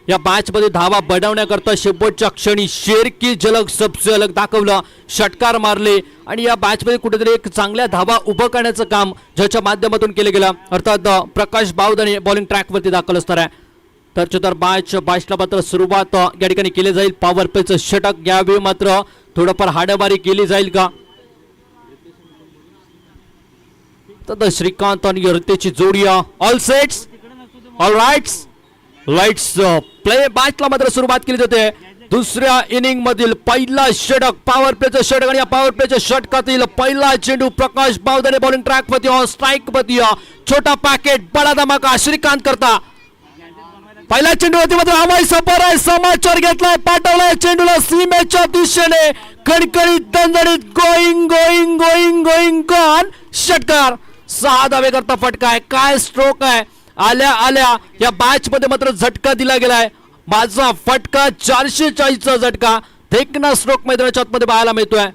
या मॅच मध्ये धावा बनवण्याकरता शेवटच्या क्षणी शेर की झलक सबसे अलग दाखवलं, षटकार मारले आणि या मॅच मध्ये कुठेतरी एक चांगल्या धावा उभं करण्याचं काम ज्याच्या माध्यमातून केलं गेलं अर्थात प्रकाश बावदाने बॉलिंग ट्रॅकवरती दाखल असणार आहे. तर मॅच 22ला मात्र सुरुवात या ठिकाणी केली जाईल. पॉवर प्लेचं षटक यावेळी मात्र थोडंफार हाडामारी केली जाईल का? तर श्रीकांत आणि रितेशची जोडी all sets all rights lights play. मॅचला मात्र सुरुवात केली जाते. दुसऱ्या इनिंग मधील पहिला षटक, पॉवर प्लेचं षटक आणि या पॉवर प्लेच्या षटकातील पहिला चेंडू प्रकाश बावदाने बॉलिंग ट्रॅक वरती ऑन स्ट्राईक वरती छोटा पॅकेट बडा धमाका श्रीकांत करता. पहिला चेंडू होती मात्र हवाई सफर आहे, समाचार घेतलाय, पाठवलाय चेंडूला सीमेच्या दिशेने कणकणीत दणदणीत going going going going gone. षटकार 6 धावे करता फटका आहे. काय स्ट्रोक आहे, आल्या आल्या या मॅच मध्ये मात्र झटका दिला गेलाय. माझा फटका 440चा झटका देखना स्ट्रोक मैदानाच्या आतमध्ये पाहायला मिळतोय.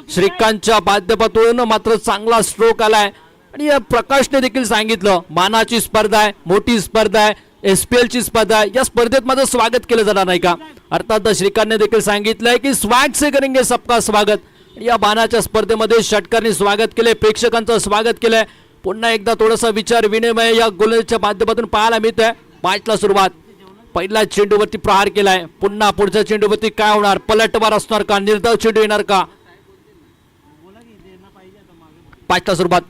श्रीकांतच्या माध्यमातून मात्र चांगला स्ट्रोक आलाय आणि प्रकाशने देखील सांगितलं मानाची स्पर्धा आहे, मोठी स्पर्धा आहे, SPL ची स्पर्धा आहे, या स्पर्धेत माझं स्वागत केलं जाणार नाही का? अर्थात श्रीकांतने देखील सांगितलंय की स्वॅग से करेंगे सबका स्वागत. या मानाच्या स्पर्धेमध्ये षटकारने स्वागत केले, प्रेक्षकांचं स्वागत केलंय. पुन्हा एकदा थोडासा विचार विनिमय या गोलंदाजीच्या माध्यमातून पाहायला मिळतंय. मॅचला सुरुवात पहिला चेंडूवरती प्रहार केलाय. पुन्हा पुढच्या चेंडूवरती काय होणार, पलटवार असणार का, निर्धाव चेंडू येणार का? मॅचला सुरुवात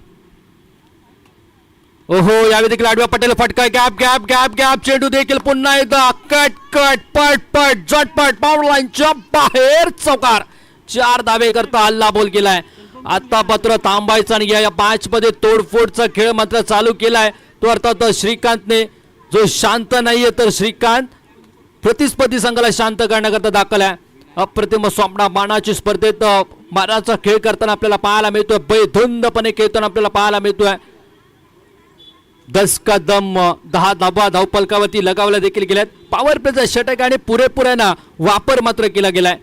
ओहो यावेळी देखील आडव्या पटेल फटका, गॅप गॅप गॅप गॅप चेंडू देखील पुन्हा एकदा कट कट पट पट झटपट पाऊल लाईनच्या बाहेर चौकार. 4 धावे करता हल्ला बोल केलाय. आता मात्र थांबायचं आणि या मॅच मध्ये तोडफोडचा खेळ मात्र चालू केलाय तो अर्थात श्रीकांतने, जो शांत नाहीये तर श्रीकांत प्रतिस्पर्धी संघाला शांत करण्याकरता दाखल आहे. अप्रतिम सामना मानाची स्पर्धेत मानाचा खेळ करताना आपल्याला पाहायला मिळतोय, बेधुंदपणे खेळताना आपल्याला पाहायला मिळतोय. 10 का दम 10 धाबा धावपलकावरती लगावल्या देखील गेल्यात. पॉवर प्लेचा षटक आणि पुरेपूर वापर मात्र केला गेलाय.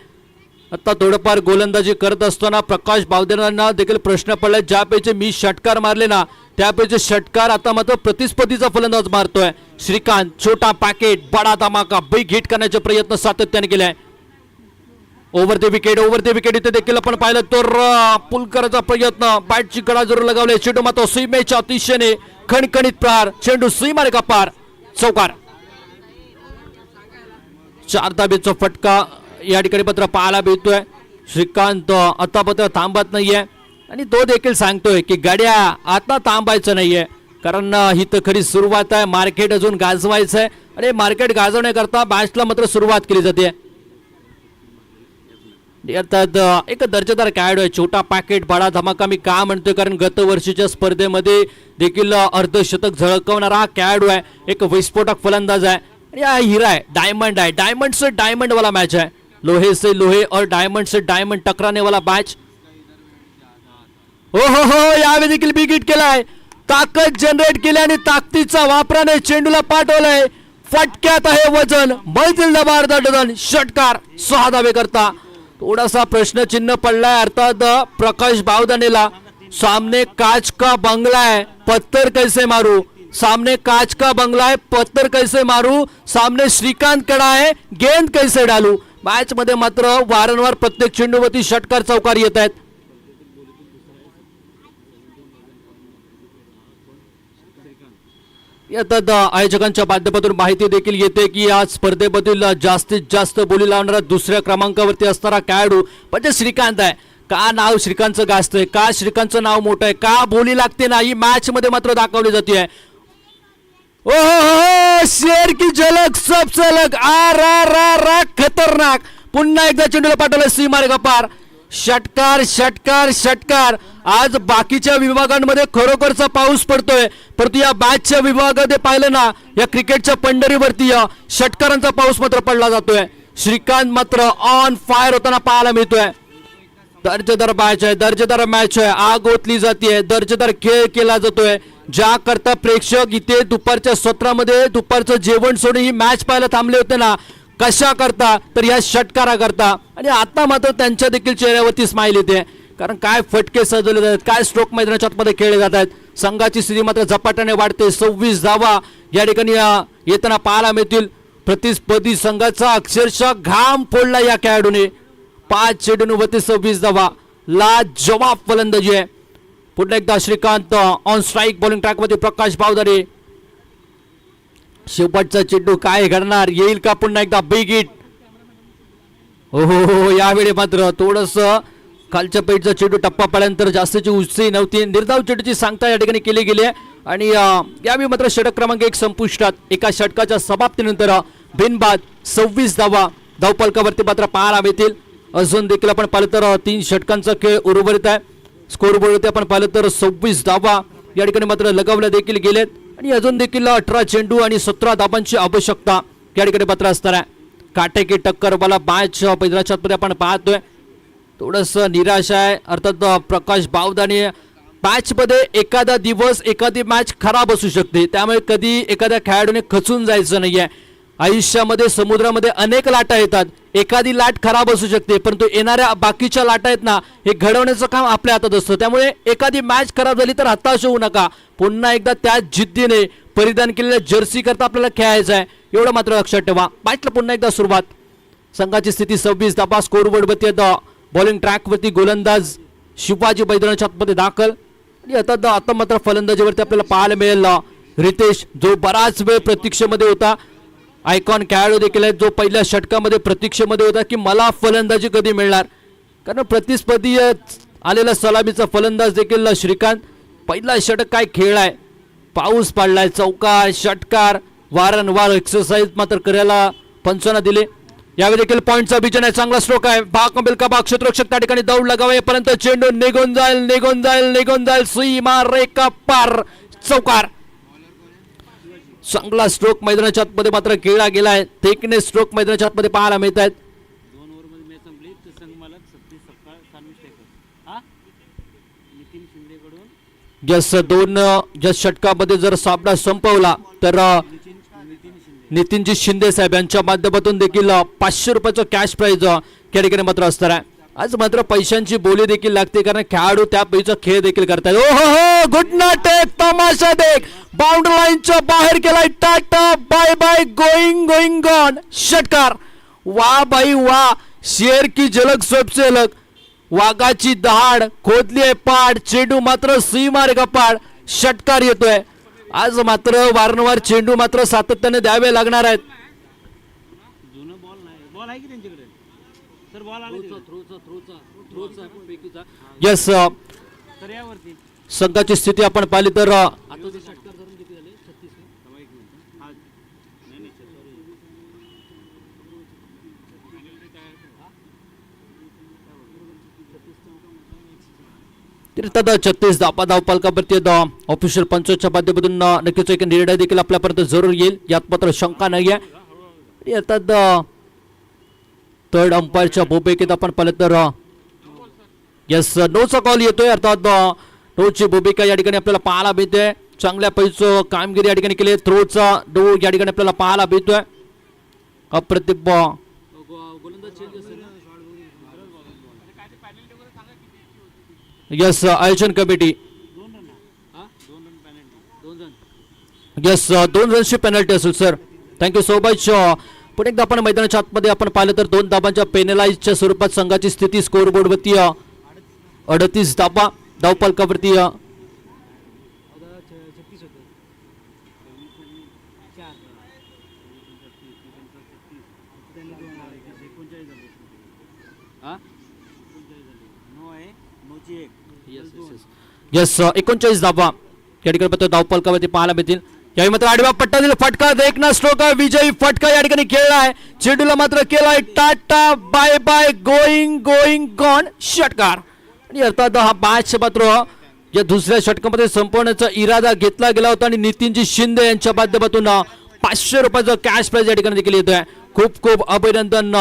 आता थोडंफार गोलंदाजी करत असताना प्रकाश बावदेरांना देखील प्रश्न पडलाय, ज्यापैकी मी षटकार मारले ना त्यापैकी षटकार आता मात्र प्रतिस्पर्धीचा फलंदाज मारतोय. श्रीकांत छोटा पॅकेट बडा धमाका बिग हिट करण्याचे प्रयत्न सातत्याने केलाय. ओव्हर द विकेट इथे देखील आपण पाहिलं तर पुल करायचा प्रयत्न, बॅटची कडा जरूर लगावले. चेंडू मात्र सीमेच्या दिशेने खणखणीत प्रहार, चेंडू सीमारेखा पार, चौकार. 4 धाबेचा फटका या ठिकाणी पत्र पाहायला मिळतोय. श्रीकांत आता पत्र थांबत नाहीये आणि तो देखील सांगतोय की गड्या आता थांबायचं नाहीये, कारण ही तर खरी सुरुवात आहे, मार्केट अजून गाजवायचं आहे आणि मार्केट गाजवण्याकरता मॅचला मात्र सुरुवात केली जाते. यात एक दर्जेदार खेळाडू आहे, छोटा पॅकेट बडा धमाका मी का म्हणतोय, कारण गत वर्षीच्या स्पर्धेमध्ये देखील अर्धशतक झळकवणारा हा खेळाडू आहे, एक विस्फोटक फलंदाज आहे आणि हा हिरा आहे, डायमंड आहे, डायमंड से डायमंड वाला मॅच आहे, लोहे से लोहे और डायमंड से डायमंड टकराने वाला मॅच. हो यावेळी देखील बिग हिट केलाय, ताकद जनरेट केली आणि ताकदीचा वापराने चेंडूला पाठवलंय, फटक्यात आहे वजन, मैतील दबार डझन, षटकार, 6 धावे करता. थोडासा प्रश्नचिन्ह पडलाय अर्थात प्रकाश बावदानेला. सामने काच का बंगला है, पत्थर कैसे मारू, सामने काच का बंगला है, पत्थर कैसे मारू, सामने श्रीकांत खड़ा है, गेंद कैसे डालू. मॅच मध्ये मात्र वारंवार प्रत्येक चेंडूवरती षटकार चौकार येत आहेत. यात आयोजकांच्या माध्यमातून माहिती देखील येते की या स्पर्धेमधील जास्तीत जास्त बोली लावणारा दुसऱ्या क्रमांकावरती असणारा खेळाडू म्हणजे श्रीकांत आहे. का नाव श्रीकांतचं गाजतंय, का श्रीकांतचं नाव मोठं आहे, का बोली लागते ना, ही मॅच मध्ये मात्र दाखवली जाते. ओहो शेर की झलक सबसे अलग, आ खतरनाक. पुन्हा एकदा चेंडूला पाठवलं सीमारेखा पार, षटकार षटकार षटकार. आज बाकीच्या विभागांमध्ये खरोखरचा पाऊस पडतोय, परंतु या मॅचच्या विभागामध्ये पाहिलं ना, या क्रिकेटच्या पंढरीवरती षटकारांचा पाऊस मात्र पडला जातोय. श्रीकांत मात्र ऑन फायर होताना पाहायला मिळतोय. दर्जेदार मॅच आहे, दर्जेदार मॅच आहे, आग ओतली जाते, दर्जेदार खेळ केला जातोय, ज्या करता प्रेक्षक इथे दुपारच्या सत्रामध्ये दुपारचं जेवण सोडून ही मॅच पाहायला थांबले होते ना, कशा करता तर या षटकारा करता. आणि आता मात्र त्यांच्या देखील चेहऱ्यावरती स्माइल येते, कारण काय फटके सजवले जातात, काय स्ट्रोक मैदानाच्या आतमध्ये खेळले जात आहेत. संघाची स्थिती मात्र झपाट्याने वाढते, 26 धावा या ठिकाणी येताना पाहायला मिळतील. प्रतिस्पर्धी संघाचा अक्षरशः घाम फोडला या खेळाडूने. 5 चेंडूंवरती 26 धावा, लाजवाब फलंदाजी आहे. पुन्हा एकदा श्रीकांत ऑन स्ट्राईक, बॉलिंग ट्रॅकवरती प्रकाश बावदारे. शेवटचा चेंडू काय घडणार, येईल का पुन्हा एकदा बिग हिट. हो यावेळी मात्र थोडस खालच्या पेटचा चेंडू टप्पा पडल्यानंतर जास्तीची उत्साही नव्हती, निर्धाव चेंडूची सांगता या ठिकाणी केली गेली आहे. आणि यावेळी मात्र षटक क्रमांक 1 संपुष्टात. एका षटकाच्या समाप्तीनंतर बिनबाद 26 धावा धावफलकावरती मात्र पाहायला मिळतील. अजून देखील आपण पाहिलं तर 3 षटकांचा खेळ उर्वरित आहे. स्कोरबोर्डवरती आपण पाहिलं तर 26 धावा या ठिकाणी मात्र लगावल्या देखील गेलेत आणि अजून देखील 18 चेंडू आणि 17 धावांची आवश्यकता या ठिकाणी मात्र असणार आहे. काटेकी टक्कर वाला मॅच पैदराच्या आतमध्ये आपण पाहतोय. थोडस निराश आहे अर्थात प्रकाश बावदाने. मॅच मध्ये एखादा दिवस एखादी मॅच खराब असू शकते, त्यामुळे कधी एखाद्या खेळाडूने खचून जायचं नाहीये. आयुष्यामध्ये समुद्रामध्ये अनेक लाटा येतात, एखादी लाट खराब असू शकते, परंतु येणाऱ्या बाकीच्या लाटा आहेत ना, हे घडवण्याचं काम आपल्या हातात असतं. त्यामुळे एखादी मॅच खराब झाली तर हताश होऊ नका, पुन्हा एकदा त्याच जिद्दीने परिधान केलेल्या जर्सी करता आपल्याला खेळायचं आहे, एवढं मात्र लक्षात ठेवा. मॅचला पुन्हा एकदा सुरुवात. संघाची स्थिती 26 धावा, स्कोरबोर्डवरती बॉलिंग ट्रॅकवरती गोलंदाज शिवाजी मैदानाच्या आतमध्ये दाखल. आणि आता मात्र फलंदाजीवरती आपल्याला पाहायला मिळेल रितेश, जो बराच वेळ प्रतीक्षेमध्ये होता. आयकॉन खेळाडू देखील आहे, जो पहिल्या षटकामध्ये प्रतीक्षेमध्ये होता की मला फलंदाजी कधी मिळणार, कारण प्रतिस्पर्धी आलेला सलामीचा फलंदाज देखील श्रीकांत. पहिला षटक काय खेळलाय, पाऊस पडलाय, चौकार षटकार, वारंवार एक्सरसाइज मात्र करायला पंचांना दिले. यावेळी देखील पॉईंटचा विजन आहे, चांगला स्ट्रोक आहे, भाग बिलका भाग क्षेत्ररक्षक त्या ठिकाणी दौड लगावे, परंतु चेंडू निघून जाईल सीमा रेखा पार, चौकार. चांगला स्ट्रोक मैदानाच्या आतमध्ये मात्र खेळला गेलाय, देखणे स्ट्रोक मैदानाच्या आतमध्ये पाहायला मिळत आहेत. जस षटकामध्ये जर सामना संपवला तर नितीनजी शिंदे साहेब यांच्या माध्यमातून देखील 500 रुपयाचं कॅश प्राइज या ठिकाणी मात्र असणार आहे. आज मात्र पैशांची बोली देखील लागते, कारण खेळाडू त्या पैसा खेळ देखील करतात. हो गुड टेक, तमाशा देख, बाउंड्री लाईनच्या बाहेर गेलाय, tata bye bye, going gone, षटकार. वा भाई वा, शेर की झलक सबसे अलग. वाघाची दहाड खोदली आहे पाड, चेंडू मात्र सीमारेखा पाड, षटकार येतोय. आज मात्र वारंवार चेंडू मात्र सातत्याने द्यावे लागणार आहेत. यस संघाची स्थिती आपण पाहिली तर तिरतात 36 धावा धावपालकावरती ऑफिशियल पंचांच्या माध्यमातून नक्कीच एक निर्णय देखील आपल्यापर्यंत जरूर येईल, यात मात्र शंका नाही आहे. येतात थर्ड अंपायरच्या भूमिकेत आपण पाहिलं तर यस नोचा कॉल येतोय. अर्थात नोची भूमिका या ठिकाणी आपल्याला पाहायला मिळते. चांगल्या पैसे कामगिरी या ठिकाणी केली. थ्रोचा डो या ठिकाणी आपल्याला पाहायला मिळतोय. अप्रतिम यस आयोजन कमिटी यस 2 रनची पेनल्टी असेल सर. Thank you so much. पुढे एकदा आपण मैदानाच्या आतमध्ये आपण पाहिलं तर 2 धाबांच्या पेनलाइजच्या स्वरूपात संघाची स्थिती स्कोर बोर्डवरती 38 धाबा धावपालकावरती यस 39 धाबा या ठिकाणी मात्र धावपालकावरती पाहायला मिळतील. यावेळी मात्र आडव्या पट्टा दिला फटका देखना स्ट्रोक विजयी फटका या ठिकाणी खेळलाय. चेंडूला मात्र केलाय tata bye bye going going gone षटकार. आणि अर्थात हा मॅच मात्र या दुसऱ्या षटकामध्ये संपवण्याचा इरादा घेतला गेला होता आणि नितीनजी शिंदे यांच्या माध्यमातून 500 रुपयाचं कॅश प्राइज या ठिकाणी देखील येतोय. खूप खूप अभिनंदन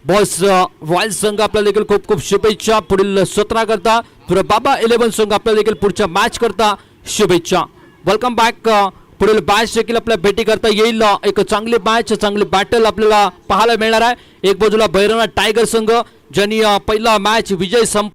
बॉस रॉयल संघ आपल्याला देखील खूप खूप शुभेच्छा पुढील सत्र करता. बाबा 11 संघ आपल्याला देखील पुढच्या मॅच करता शुभेच्छा. Welcome back. पुढील मॅच देखील आपल्या भेटी करता येईल. एक चांगली मॅच चांगली बॅटल आपल्याला पाहायला मिळणार आहे. एक बाजूला भैरवनाथ टायगर संघ ज्यांनी पहिला मॅच विजय